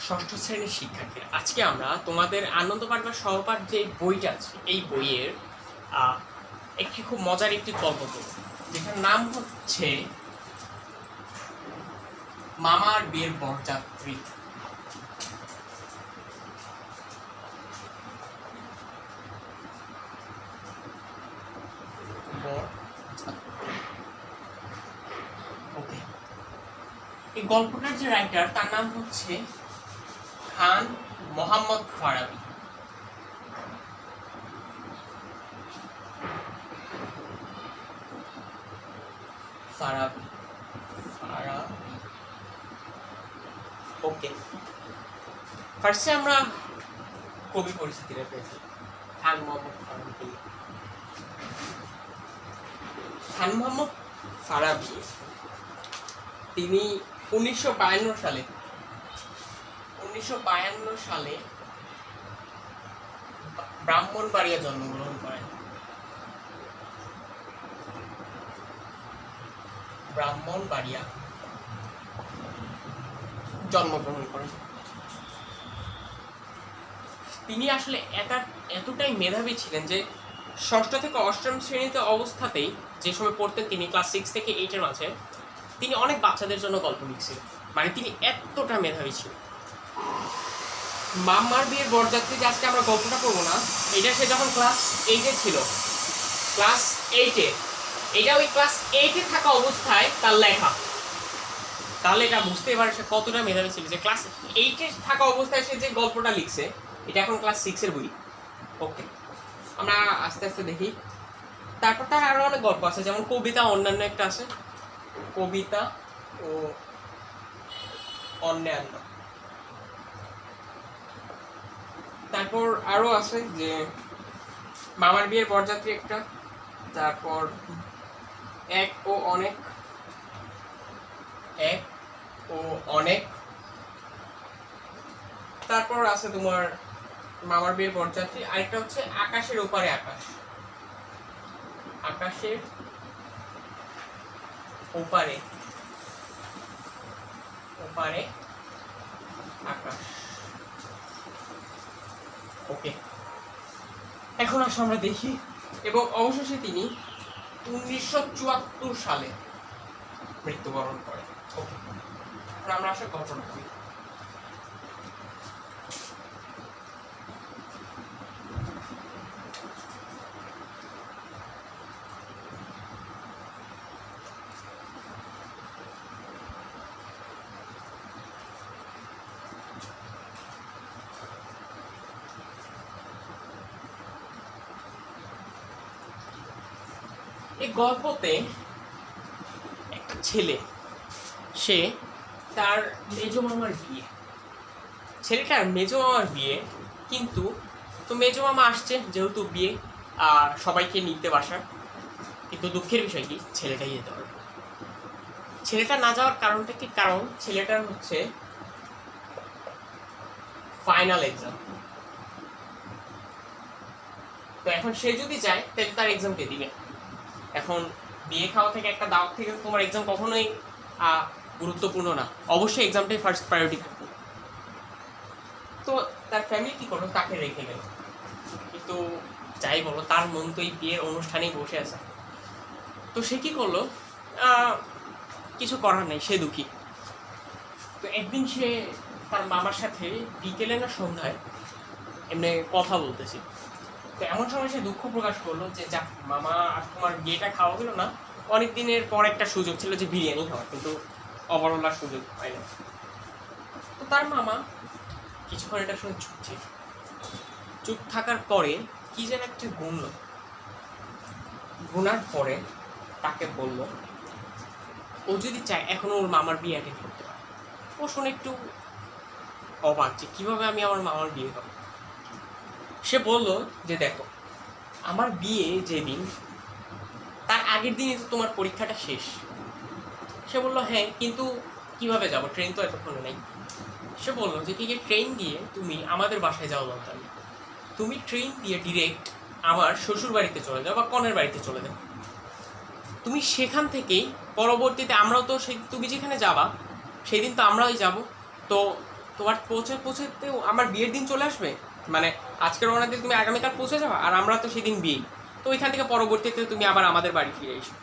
ষষ্ঠ শ্রেণীর শিক্ষার্থীরা, আজকে আমরা তোমাদের আনন্দ পাঠ বা সহপাঠ যে বইটা আছে এই বইয়ের একটি খুব মজার একটি গল্প করব, যেটার নাম হচ্ছে মামার বিয়ের বরযাত্রী। ওকে, এই গল্পটার যে রাইটার তার নাম হচ্ছে খান মোহাম্মদ ফারাবি। ওকে, ফার্স্টে আমরা কবি পরিচিতিটা পেয়েছি খান মোহাম্মদ ফারাবি। খান মোহাম্মদ ফারাবি তিনি 1952 সালে ব্রাহ্মণবাড়িয়া জন্মগ্রহণ করেন। তিনি আসলে এতটাই মেধাবী ছিলেন যে ষষ্ঠ থেকে অষ্টম শ্রেণীতে অবস্থাতেই, যে সময় পড়তেন তিনি ক্লাস 6 থেকে 8-এর মাঝে, তিনি অনেক বাচ্চাদের জন্য গল্প লিখছিলেন। মানে তিনি এতটা মেধাবী ছিলেন। মামার বিয়ের বরযাত্রী যে আজকে আমরা গল্পটা পড়বো না, এটা সে যখন ক্লাস 8-এ ছিল, ক্লাস 8-এ, এটা ওই ক্লাস 8-এ থাকা অবস্থায় তার লেখা। তাহলে এটা বুঝতে পারে সে কতটা মেধাবী ছিল যে ক্লাস 8-এ থাকা অবস্থায় সে যে গল্পটা লিখছে, এটা এখন ক্লাস 6-এর বই। ওকে, আমরা আস্তে আস্তে দেখি। তারপর তার আরো অনেক গল্প আছে, যেমন কবিতা, অন্যান্য একটা আছে, কবিতা ও অন্যান্য। তারপর আরো আছে যে মামার বিয়ের বরযাত্রী একটা, তারপর এক ও অনেক, তারপর আছে তোমার মামার বিয়ের বরযাত্রী। আরেকটা হচ্ছে আকাশের ওপারে আকাশ। আকাশের ওপারে আকাশ। ওকে, এখন আসলে আমরা দেখি। এবং অবশেষে তিনি 1974 সালে মৃত্যুবরণ করেন। ওকে, আমরা আসলে ঘটনা করি। এই গল্পতে একটা ছেলে, সে তার মেজো মামার বিয়ে, ছেলেটার মেজো মামার বিয়ে, কিন্তু তো মেজো মামা আসছে যেহেতু বিয়ে, সবাইকে নিতে বাসা, কিন্তু দুঃখের বিষয় কি ছেলেটাই যেতে পারবে। ছেলেটা না যাওয়ার কারণটা কি? কারণ ছেলেটার হচ্ছে ফাইনাল এক্সাম। তো এখন সে যদি যায় তাহলে তার এক্সাম কে দিবে? এখন বিয়ে খাওয়া থেকে, একটা দাওয়াত থেকে তোমার এক্সাম কখনোই গুরুত্বপূর্ণ না, অবশ্যই এক্সামটাই ফার্স্ট প্রায়োরিটি থাকবে। তো তার ফ্যামিলি কি করলো, তাকে রেখে গেল। কিন্তু যাই বলো, তার মন তো এই বিয়ের অনুষ্ঠানেই বসে আছে। তো সে কি করলো, কিছু করার নেই, সে দুঃখী। তো একদিন সে তার মামার সাথে বিকেলে না সন্ধ্যায় এমনি কথা বলতেছি। তো এমন সময় সে দুঃখ প্রকাশ করলো যে যাক মামা, আর তোমার বিয়েটা খাওয়া হলো না, অনেক দিনের পর একটা সুযোগ ছিল যে বিরিয়ানি খাওয়ার, কিন্তু অবরলার সুযোগ পাই না। তো তার মামা কিছুক্ষণ এটা শুনে চুপ থাকার পরে কি যেন একটা গুনল, গুনার পরে তাকে বলল ও যদি চায় এখন ওর মামার বিয়ে অ্যাটেন্ড করতে পারে। ও শুনে একটু অবাক যে কিভাবে আমি আমার মামার বিয়ে করব। সে বলল যে দেখো, আমার বিয়ে যেদিন, তার আগের দিনই তো তোমার পরীক্ষাটা শেষ। সে বলল হ্যাঁ, কিন্তু কিভাবে যাব, ট্রেন তো এতক্ষণে নেই। সে বলল যে ঠিক আছে, ট্রেন দিয়ে তুমি আমাদের বাসায় যাওয়া দরকার নেই, তুমি ট্রেন দিয়ে ডিরেক্ট আমার শ্বশুর বাড়িতে চলে যাও বা কনের বাড়িতে চলে যাও। তুমি সেখান থেকেই পরবর্তীতে আমরাও তো, সেই তুমি যেখানে যাবা সেই দিন তো আমরাই যাব, তো তোমার পৌঁছাতেও আমার বিয়ের দিন চলে আসবে, মানে আজকে রওনা দিয়ে তুমি আগামীকাল পৌঁছে যাও, আর আমরা তো সেদিন বিয়ে, তো ওইখান থেকে পরবর্তীতে তুমি আবার আমাদের বাড়ি ফিরে এসো।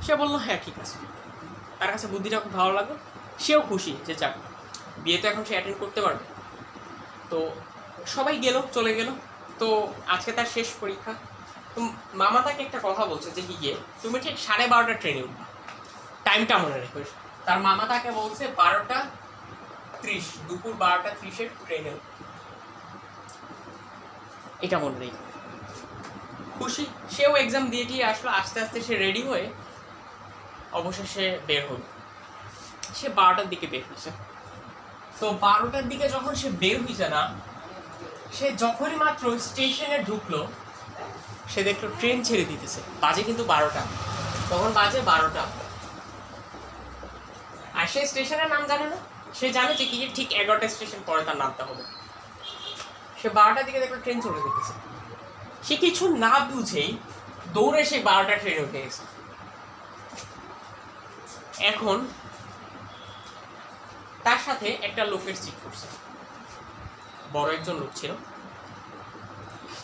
সে বললো হ্যাঁ ঠিক আছে। তার কাছে বুদ্ধিটা খুব ভালো লাগলো, সেও খুশি যে যাক বিয়ে তো এখন সে অ্যাটেন্ড করতে পারবে। তো সবাই চলে গেল। তো আজকে তার শেষ পরীক্ষা। তো মামা তাকে একটা কথা বলছে যে কি গিয়ে তুমি ঠিক 12:30 ট্রেনে উঠবা, টাইমটা মনে রেখো। তার মামা তাকে বলছে 12:30, দুপুর 12:30 ট্রেনে। এটা মনে নেই। খুশি, সেও এক্সাম দিয়ে আসলো। আস্তে আস্তে সে রেডি হয়ে অবশেষে বের হল। সে 12টার দিকে বের হয়েছে। তো 12টার দিকে যখন সে বের হয়েছে না, সে যখনই মাত্র স্টেশনে ঢুকলো, সে দেখলো ট্রেন ছেড়ে দিতেছে। বাজে কিন্তু 12টা, তখন বাজে 12টা। আর সে স্টেশনের নাম জানে না, সে জানে যে কি ঠিক 11টা স্টেশন পরে তার নামতে হবে। সে 12টার দিকে দেখলো ট্রেন চলে যেতেছে। সে কিছু না বুঝেই দৌড়ে সে 12টা ট্রেনে উঠে গেছে। এখন তার সাথে একটা লোকের সিট করছে, বড় একজন লোক ছিল।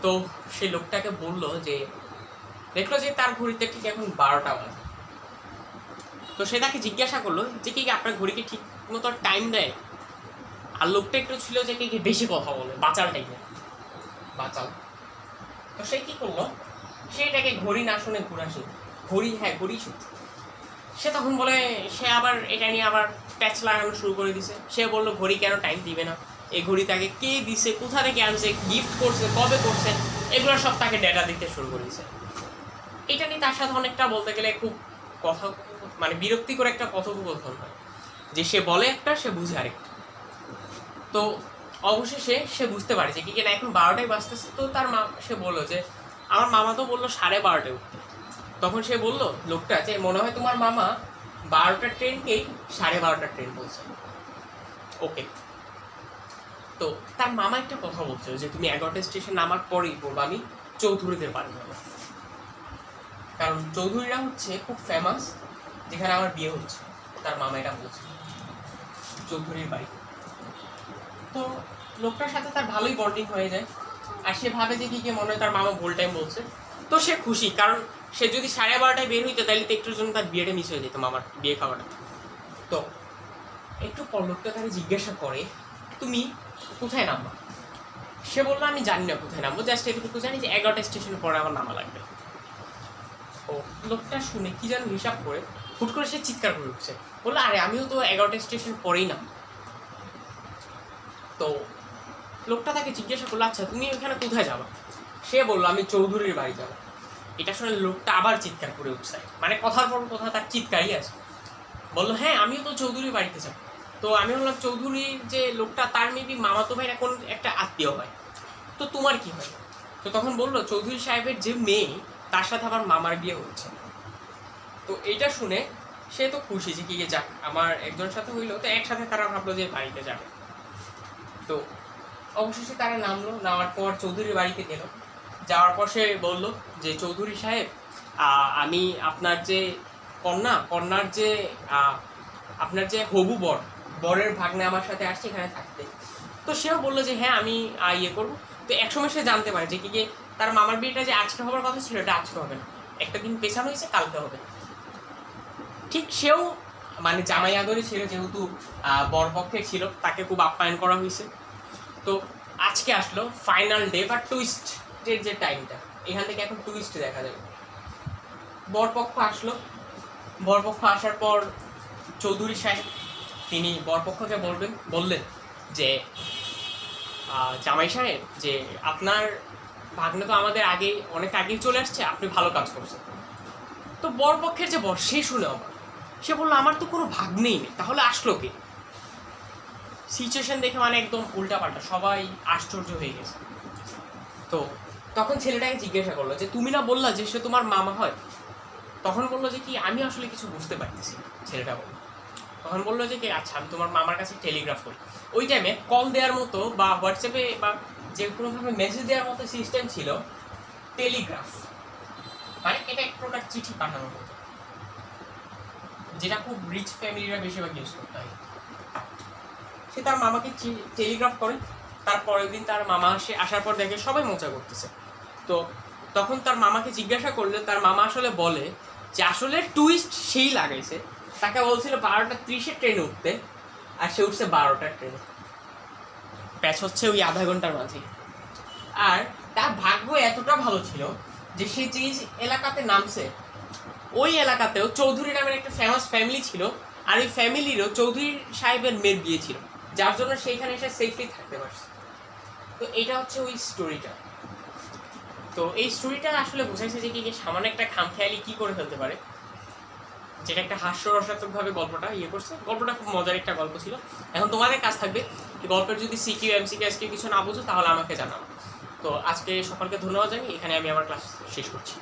তো সেই লোকটাকে বললো যে দেখলো যে তার ঘড়িতে ঠিক এখন 12টা বাজে। তো সে তাকে জিজ্ঞাসা করলো যে কি আপনার ঘড়িকে ঠিক মতো টাইম দেয়? আর লোকটা একটু ছিল যে কি বেশি কথা বলে, বাচাল টাইপের, বাচাল। তো সে কি করলো, সে এটাকে ঘড়ি না শুনে ঘুরাসি, ঘড়ি হ্যাঁ ঘড়ি শুনছে। সে তখন বলে, সে আবার এটা নিয়ে আবার প্যাচ লাগানো শুরু করে দিছে। সে বললো ঘড়ি কেন টাইম দিবে না, এই ঘড়ি তাকে কে দিছে, কোথা থেকে আনছে, গিফট করছে, কবে করছে, এগুলো সব তাকে ডেটা দিতে শুরু করে দিছে। এটা নিয়ে তার সাথে অনেকটা বলতে গেলে খুব কথা, মানে বিরক্তিকর একটা কথোপকথন হয়, যে সে বলে একটা, সে বুঝে আরেকটা। তো অবশেষে সে বুঝতে পারে যে কি না এখন 12টায় বাজতেছে। তো তার সে বললো যে আমার মামা তো বললো 12:30 উঠতে। তখন সে বললো লোকটা যে মনে হয় তোমার মামা 12টার ট্রেনকেই 12:30 ট্রেন বলছে। ওকে। তো তার মামা একটা কথা বলছে যে তুমি 11টা স্টেশন নামার পরেই বলবো আমি চৌধুরীদের বাড়ি যাবো, কারণ চৌধুরীরা হচ্ছে খুব ফেমাস, যেখানে আমার বিয়ে হচ্ছে। তার মামা এটা বলছে চৌধুরীর বাড়ি। তো লোকটার সাথে তার ভালোই বন্ডিং হয়ে যায়। আর সে ভাবে যে কি মনে হয় তার মামা ভুল টাইম বলছে। তো সে খুশি, কারণ সে যদি 12:30 বের হইতো তাহলে তো একটুর জন্য তার বিয়েটা মিস হয়ে যেত, মামার বিয়ে খাওয়াটা। তো একটু পর লোকটা তাকে জিজ্ঞাসা করে তুমি কোথায় নামবা? সে বললো আমি জানি না কোথায় নামবো, জাস্ট এটুকু জানি যে 11টা স্টেশনের পরে আমার নামা লাগবে। ও লোকটা শুনে কি যেন হিসাব করে হুট করে সে চিৎকার করে উঠছে, বললো আরে আমিও তো 11টা স্টেশন পরেই নাম। তো লোকটা তাকে জিজ্ঞাসা করলো আচ্ছা তুমি ওখানে কোথায় যাবা? সে বললো আমি চৌধুরীর বাড়ি যাবো। এটা শুনে লোকটা আবার চিৎকার করে উঠছে, মানে কথার পর কথা তার চিৎকারই আছে। বললো হ্যাঁ আমিও তো চৌধুরীর বাড়িতে যাব। তো আমি বললাম চৌধুরীর যে লোকটা তার মেবি মামাতো ভাইয়ের এখন একটা আত্মীয় হয়, তো তোমার কি হয়? তো তখন বললো চৌধুরী সাহেবের যে মেয়ে তার সাথে আমার মামার বিয়ে হচ্ছে। তো এটা শুনে সে তো খুশি যে কি যাক আমার একজনের সাথে হইলো, তো একসাথে তারা ভাবলো যে বাড়িতে যাবে। তো অবশেষে তারা নামলো, নামার পর চৌধুরীর বাড়িতে গেল। যাওয়ার পর সে বললো যে চৌধুরী সাহেব আমি আপনার যে কন্যার যে আপনার যে হবু বরের ভাগ্নে আমার সাথে আসছে এখানে থাকতে। তো সেও বললো যে হ্যাঁ আমি ইয়ে করবো। তো একসময় সে জানতে পারে যে কি তার মামার বিয়েটা যে আজকে হবার কথা ছিল এটা আজকে হবে না, একটা দিন পেছানো হয়েছে, কালকে হবে। ঠিক সেও মানে জামাই আদরে ছিল, যেহেতু বরপক্ষে ছিল, তাকে খুব আপ্যায়ন করা হয়েছে। তো আজকে আসলো ফাইনাল ডে বা টুইস্টের যে টাইমটা, এখান থেকে এখন টুইস্ট দেখা যাবে। বরপক্ষ আসলো, বরপক্ষ আসার পর চৌধুরী সাহেব তিনি বরপক্ষকে বললেন যে জামাই সাহেব যে আপনার ভাগ্নে তো আমাদের অনেক আগেই চলে আসছে, আপনি ভালো কাজ করছেন। তো বরপক্ষের যে বর সে শুনে আমার, সে বললো আমার তো কোনো ভাগ্নেই নেই, তাহলে আসলো কে? সিচুয়েশন দেখে মানে একদম উল্টাপাল্টা, সবাই আশ্চর্য হয়ে গেছে। তো তখন ছেলেটাকে জিজ্ঞাসা করলো যে তুমি না বললা যে সে তোমার মামা হয়? তখন বললো যে কি আমি আসলে কিছু বুঝতে পারতেছি। ছেলেটা বললো, তখন বললো যে কি আচ্ছা আমি তোমার মামার কাছে টেলিগ্রাফ করি। ওই টাইমে কল দেওয়ার মতো বা হোয়াটসঅ্যাপে বা যে কোনোভাবে মেসেজ দেওয়ার মতো সিস্টেম ছিল, টেলিগ্রাফ মানে এটা এক প্রকার চিঠি পাঠানোর মতো, যেটা খুব রিচ ফ্যামিলিরা বেশিরভাগ ইউজ করতে হয়। সে তার মামাকে টেলিগ্রাফ করে। তার পরের দিন তার মামা আসার পর দেখে সবাই মজা করতেছে। তো তখন তার মামাকে জিজ্ঞাসা করলে তার মামা আসলে বলে যে আসলে টুইস্ট সেই লাগাইছে, তাকে বলছিল 12:30 ট্রেনে উঠতে, আর সে উঠছে 12টার ট্রেনে। প্যাচ হচ্ছে ওই আধা ঘন্টার মাঝে। আর তার ভাগ্য এতটা ভালো ছিল যে সে যে এলাকাতে নামছে ওই এলাকাতেও চৌধুরী নামের একটা ফেমাস ফ্যামিলি ছিল, আর ওই ফ্যামিলিরও চৌধুরী সাহেবের মেয়ের বিয়ে ছিল, যার জন্য সেইখানে এসে সেফলি থাকতে পারছে। তো এটা হচ্ছে ওই স্টোরিটা। তো এই স্টোরিটা আসলে বোঝাইছে যে কি সামান্য একটা খামখেয়ালি কি করে ফেলতে পারে, যেটা একটা হাস্যরসাত্মকভাবে গল্পটা করছে। গল্পটা খুব মজার একটা গল্প ছিল। এখন তোমাদের কাজ থাকবে গল্পের যদি সিকিউ এমসিকিউ আজকে কিছু না বুঝো তাহলে আমাকে জানাও। তো আজকে সকলকে ধন্যবাদ জানি, এখানে আমি আমার ক্লাস শেষ করছি।